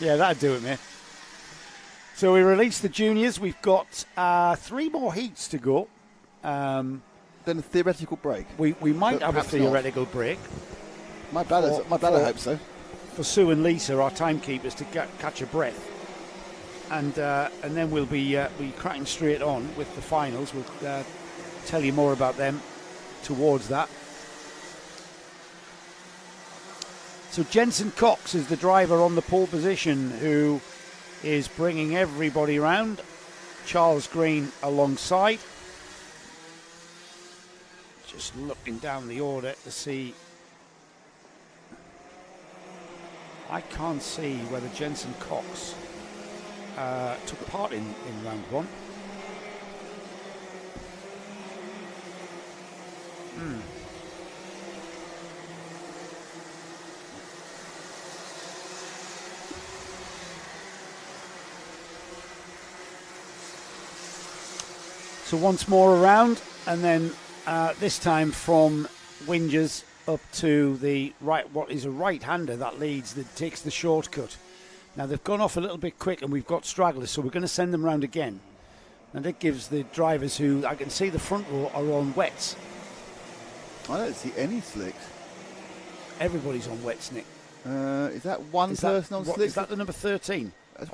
Yeah, that'd do it, mate. So we released the juniors. We've got 3 more heats to go. Then a theoretical break. We might have a perhaps theoretical break. My bladder hopes so. For Sue and Lisa, our timekeepers, to catch a breath. And then we'll be cracking straight on with the finals. We'll tell you more about them towards that. So Jensen Cox is the driver on the pole position, who is bringing everybody around. Charles Green alongside. Just looking down the order to see. I can't see whether Jensen Cox took part in round 1. So once more around, and then this time from Whingers up to the right, what is a right-hander that leads, that takes the shortcut. Now they've gone off a little bit quick and we've got stragglers, so we're going to send them round again. And that gives the drivers who, I can see the front row are on wets. I don't see any slicks. Everybody's on wets, Nick. Is that one person on slicks? Is that the number 13? That's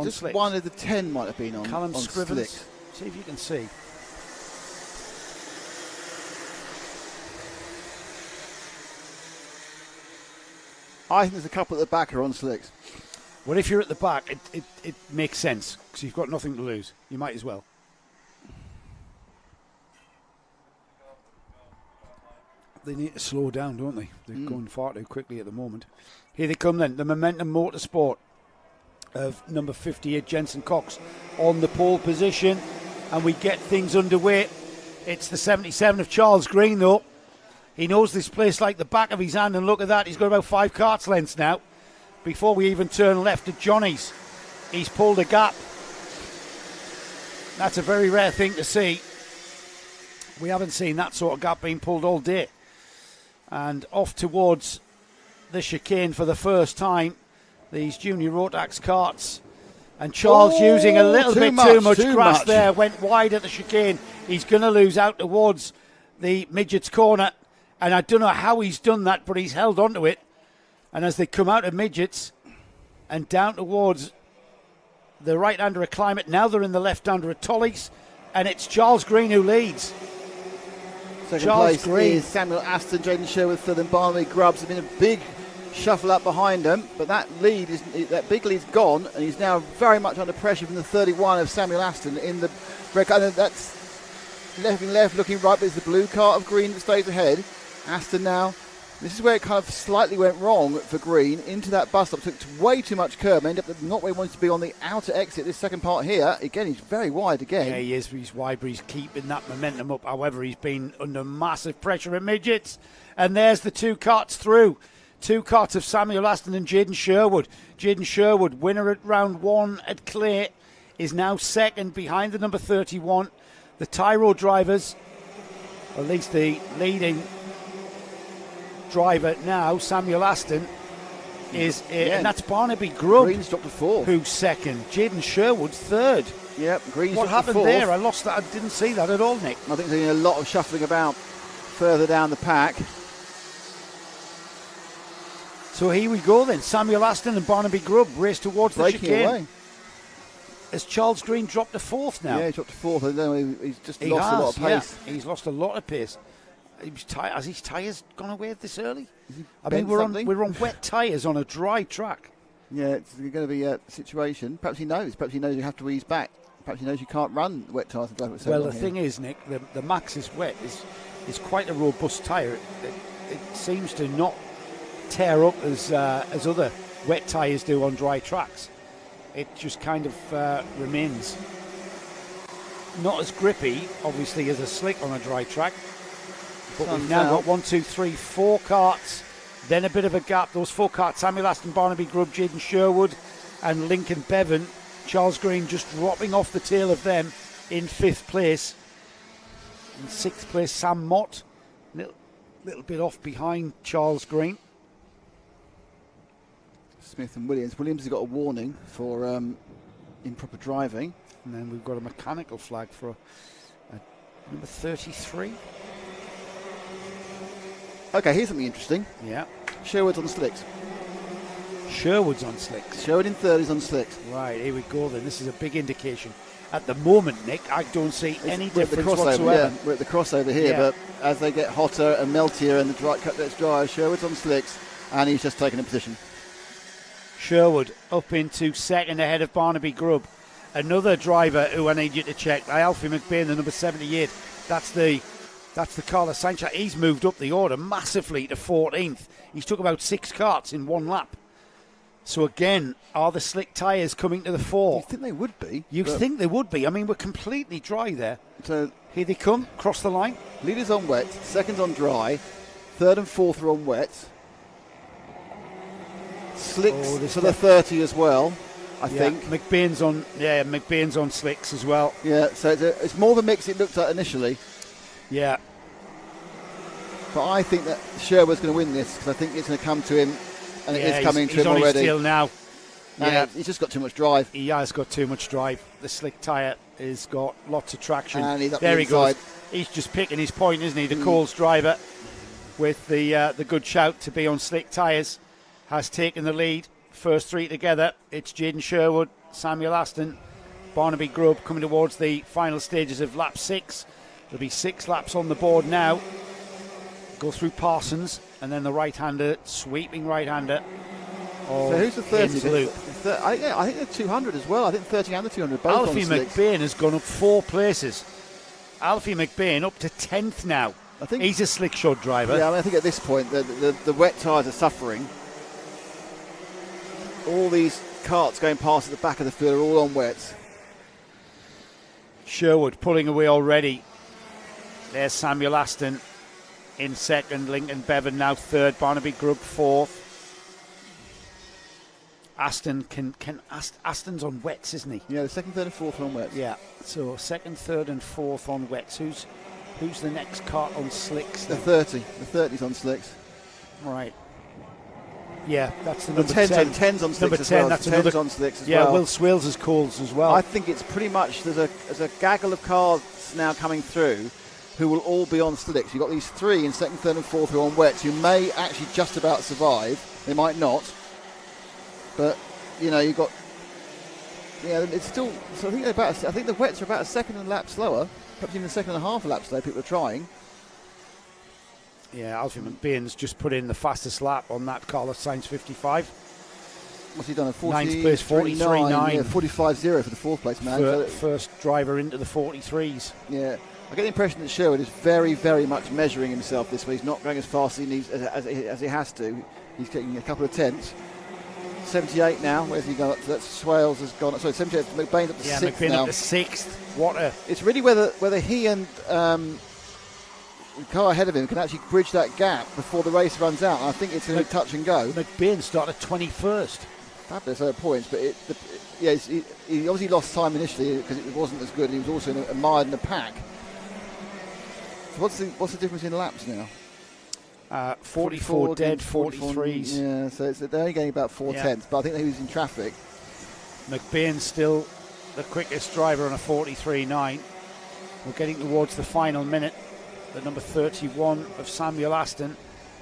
just slicks. One of the 10 might have been on, Callum on Scrivens. slicks. See if you can see. I think there's a couple at the back are on slicks. Well, if you're at the back, it makes sense, because you've got nothing to lose. You might as well. They need to slow down, don't they? They're going far too quickly at the moment. Here they come then. The Momentum Motorsport of number 58, Jensen Cox, on the pole position. And we get things underway. It's the 77 of Charles Green, though. He knows this place like the back of his hand, and look at that. He's got about 5 carts lengths now. Before we even turn left at Johnny's, he's pulled a gap. That's a very rare thing to see. We haven't seen that sort of gap being pulled all day. And off towards the chicane for the first time, these junior Rotax carts. And Charles using a little bit too much grass there, went wide at the chicane. He's going to lose out towards the midgets corner. And I don't know how he's done that, but he's held onto it. And as they come out of midgets and down towards the right-hander of Climate, now they're in the left-hander of Tollies. And it's Charles Green who leads. Second place is Samuel Aston, Jaden Sherwood, third, and Barnaby Grubbs. Have been a big shuffle up behind them, but that big lead's gone, and he's now very much under pressure from the 31 of Samuel Aston in the red. That's left, looking right, but it's the blue cart of Green that stays ahead. Aston now. This is where it kind of slightly went wrong for Green into that bus stop. Took way too much curb. Ended up not where he wanted to be on the outer exit. This second part here, again, he's very wide again. Yeah, he is. He's wide, but he's keeping that momentum up. However, he's been under massive pressure at midgets. And there's the 2 carts through. 2 carts of Samuel Aston and Jaden Sherwood. Jaden Sherwood, winner at round 1 at Clay, is now second behind the number 31. The Tyro drivers, or at least the leading driver now, Samuel Aston, is and that's Barnaby Grubb. Green's dropped to 4th. Who's second? Jaden Sherwood's 3rd. Yep, Green's what dropped to 4th. happened there? I lost that. I didn't see that at all, Nick. I think there's a lot of shuffling about further down the pack. So here we go then. Samuel Aston and Barnaby Grubb race towards the chicane. Away. Has Charles Green dropped to 4th now? Yeah, he dropped to 4th. I don't know, he's just lost a lot of pace. Yeah, he's lost a lot of pace. Has his tyres gone away this early? I mean, we're on wet tyres on a dry track. Yeah, it's going to be a situation. Perhaps he knows. Perhaps he knows you have to ease back. Perhaps he knows you can't run wet tyres. Well, the thing is, Nick, the Max is wet. Is quite a robust tyre. It seems to not tear up as other wet tyres do on dry tracks. It just kind of remains not as grippy, obviously, as a slick on a dry track. But we've now got 1, 2, 3, 4 carts, then a bit of a gap. Those 4 carts, Samuel Aston, Barnaby Grubb, Jaden Sherwood and Lincoln Bevan. Charles Green just dropping off the tail of them in 5th place. In 6th place, Sam Mott, little bit off behind Charles Green. Smith and Williams. Williams has got a warning for improper driving. And then we've got a mechanical flag for number 33. Okay, here's something interesting. Yeah. Sherwood's on slicks. Sherwood's on slicks. Sherwood in third is on slicks. Right, here we go then. This is a big indication. At the moment, Nick, I don't see any difference crossover, whatsoever. Yeah, we're at the crossover here, but as they get hotter and meltier and the dry cut gets drier, Sherwood's on slicks, and he's just taken a position. Sherwood up into second ahead of Barnaby Grubb. Another driver who I need you to check, Alfie McBain, the number 78. That's the Carlos Sanchez. He's moved up the order massively to 14th. He's took about 6 karts in 1 lap. So again, are the slick tyres coming to the fore? You think they would be? You think they would be. I mean, we're completely dry there. So here they come, cross the line. Leaders on wet, second's on dry, third and fourth are on wet. Slicks for the 30 as well, I think. McBain's on slicks as well. Yeah, so it's more the mix it looked at initially. Yeah. But I think that Sherwood's going to win this because I think it's going to come to him. And it is coming to him already. He's on his tail now. Yeah, he's just got too much drive. He has got too much drive. The slick tyre has got lots of traction. And he's up there he inside. goes. He's just picking his point, isn't he? The Coles driver with the good shout to be on slick tyres has taken the lead. First 3 together. It's Jaden Sherwood, Samuel Aston, Barnaby Grubb coming towards the final stages of lap 6. There'll be 6 laps on the board now. Go through Parsons and then the right-hander, sweeping right-hander. So who's the 30? Loop. I think they're 200 as well. I think 30 and the 200 both Alfie on slicks. McBain has gone up 4 places. Alfie McBain up to 10th now. I think he's a slick shod driver. Yeah, I think at this point the wet tyres are suffering. All these carts going past at the back of the field are all on wets. Sherwood pulling away already. There's Samuel Aston in second, Lincoln Bevan now third, Barnaby Grubb fourth. Aston Aston's on wets, isn't he? Yeah, the second, third and fourth are on wets. Yeah, so second, third and fourth on wets. Who's the next cart on slicks? The 30. The 30's on slicks. Right. Yeah, that's the number 10. 10's on slicks number as 10, well. that's 10's another on slicks as well. well. Will Swales has calls as well. I think it's pretty much there's a gaggle of cars now coming through who will all be on slicks. You've got these 3 in second, third and fourth who are on wets who may actually just about survive. They might not. But, you've got... Yeah, it's still... So I think the wets are about a second and a lap slower. Perhaps even a second and a half a lap slower. People are trying. Yeah, Alfie McBain's just put in the fastest lap on that Carlos Sainz 55. What's he done? A 9th place, 43.9. Yeah, 45.0 for the 4th place man. First driver into the 43s. Yeah. I get the impression that Sherwood is very, very much measuring himself this week. He's not going as fast as he needs, as he has to. He's getting a couple of tenths. 78 now. Where's he gone up to? That Swales has gone up. Sorry, 78. McBain's up to 6th McBain now. up to 6th. It's really whether he and the car ahead of him can actually bridge that gap before the race runs out. I think it's going to touch and go. McBain started 21st. Fabulous points, but he obviously lost time initially because it wasn't as good. He was also admired in the pack. So what's the difference in laps now? 44 dead, 43s. Yeah, so they're only getting about 4 tenths, but I think he was in traffic. McBain still the quickest driver on a 43.9. We're getting towards the final minute. The number 31 of Samuel Aston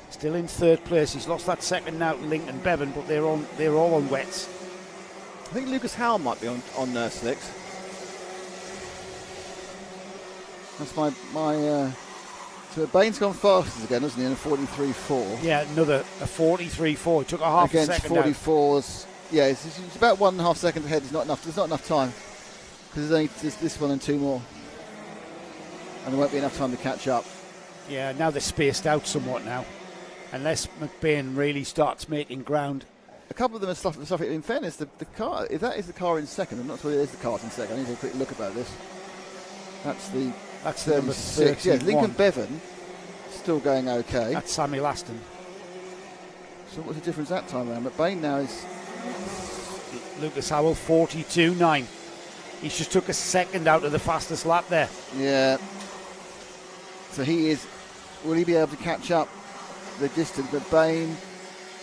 still in 3rd place. He's lost that second now to Lincoln Bevan, but they're all on wets. I think Lucas Howell might be on slicks. That's my so Bain's gone fastest again, hasn't he, in a 43.4. Yeah, a 43.4. He took a half a second against 44s. Yeah, it's about 1.5 seconds ahead. There's not enough time because there's only this one and 2 more, and there won't be enough time to catch up. Yeah, now they're spaced out somewhat now, unless McBain really starts making ground. A couple of them are suffering. In fairness, the car, if that is the car in second, I'm not sure it is the car in second. I need to have a quick look about this. That's the number 6. Yeah, Lincoln Bevan still going okay. That's Samuel Aston. So what's the difference that time around? McBain now is Lucas Howell 42.9. He's just took a second out of the fastest lap there. Yeah. So will he be able to catch up the distance? McBain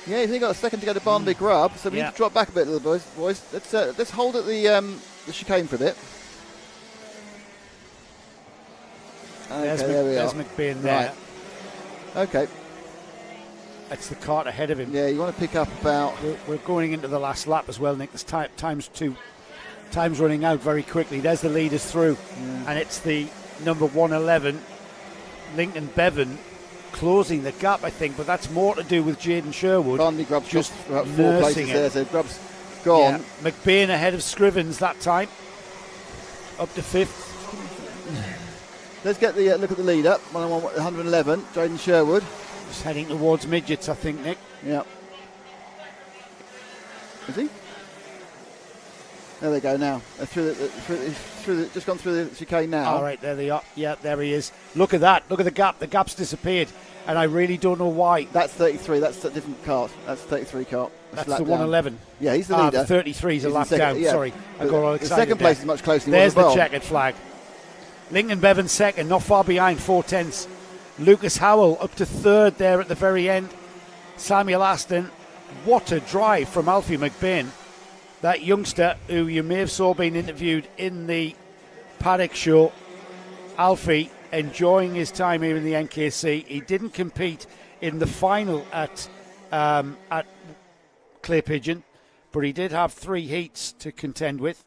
Yeah, he's only got a second to go to Barnaby Grub, so we need to drop back a bit, little boys. Let's hold at the chicane for a bit. Okay, there's McBain there. Right. Okay. That's the cart ahead of him. Yeah, you want to pick up about... We're going into the last lap as well, Nick. There's time's running out very quickly. There's the leaders through, and it's the number 111, Lincoln Bevan, closing the gap, I think, but that's more to do with Jaden Sherwood. Barnaby Grub's just about 4 places there, so Grub's gone. Yeah. McBain ahead of Scrivens that time, up to 5th. Let's get the look at the leader. 111, Jaden Sherwood. Just heading towards midgets, I think, Nick. Yeah. Is he? There they go now. Just gone through the chicane now. All right, there they are. Yeah, there he is. Look at that. Look at the gap. The gap's disappeared, and I really don't know why. That's 33. That's a different cart. That's 33 cart. That's the 111. Yeah, he's the leader. The 33 is a lap down. Yeah. Sorry, I got all excited. The second place is much closer. There's the checkered flag. Lincoln Bevan second, not far behind, 4/10. Lucas Howell up to 3rd there at the very end. Samuel Aston. What a drive from Alfie McBain. That youngster who you may have saw being interviewed in the paddock show. Alfie enjoying his time here in the NKC. He didn't compete in the final at Clay Pigeon, but he did have 3 heats to contend with.